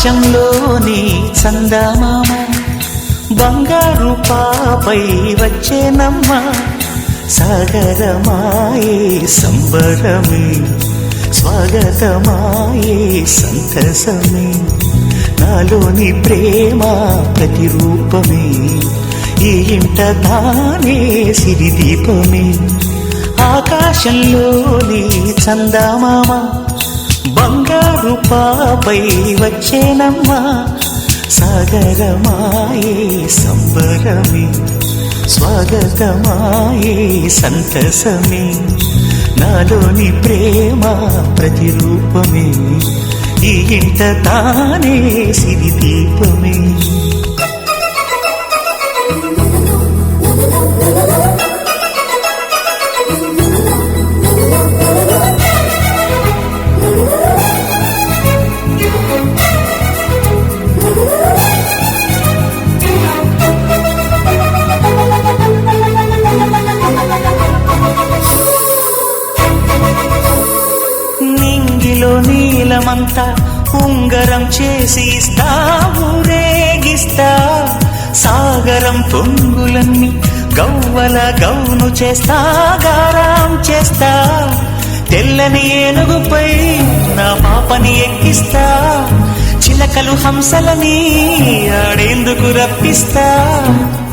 ఆకాశంలోని చందమామ బంగారు పాపై వచ్చేనమ్మ సాగరమాయే సంబరమే స్వాగతమాయే సంతసమే నాలోని ప్రేమ ప్రతిరూపమే ఈ ఇంట తానే సిరిదీపమే ఆకాశంలోని చందమామ బంగారు పాపై వచ్చేనమ్మా సాగరమాయే సంబరమే స్వాగతమాయే సంతసమే నాలోని ప్రేమ ప్రతిరూపమే ఈ ఇంట తానే సిరిదీపమే నీలమంతా ఉంగరం చేసి ఇస్తా ఊరేగిస్తా సాగరం పొంగులన్నీ గవ్వల గౌను చేస్తా గారం చేస్తా తెల్లని ఏనుగుపై నా పాపని ఎక్కిస్తా చిలకలు హంసలని ఆడేందుకు రప్పిస్తా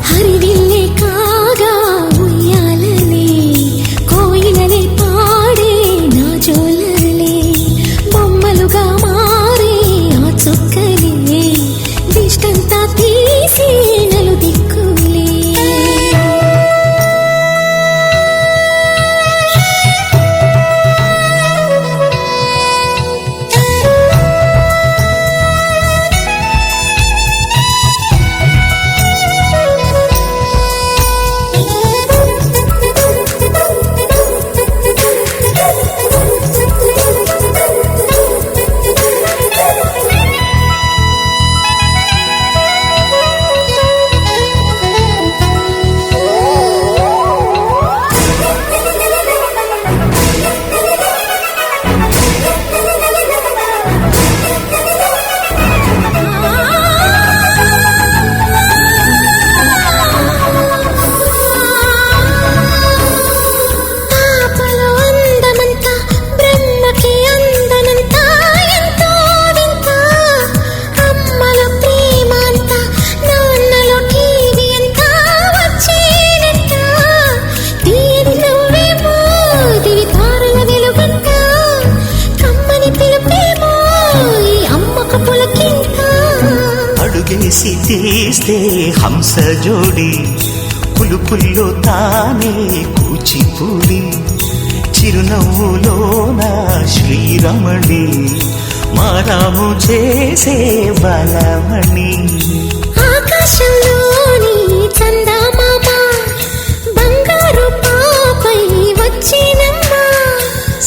హరివిల్లే కాగా ఉయ్యాలనే కోయిలనే పాడే నా జోలలే బొమ్మలుగా మారే ఆ చుక్కలే దిష్టంతా తీసి నలు దిక్కులే అడుగేసి తీస్తే హంస జోడి పులుపుల్లో తానే కూచిపూడి చిరునవ్వులోన శ్రీరమణి మారాము చేసే బలమణి ఆకాశంలోని చందమామ బంగారు పాపై వచ్చినమ్మా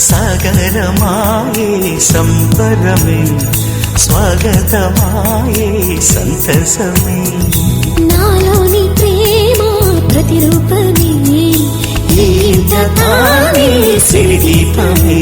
సాగరమాయే సంబరమే స్వాగతమాయే సంతసమే నాలోని ప్రేమ ప్రతిరూపమే ఈ ఇంట తానే సిరిదీపమే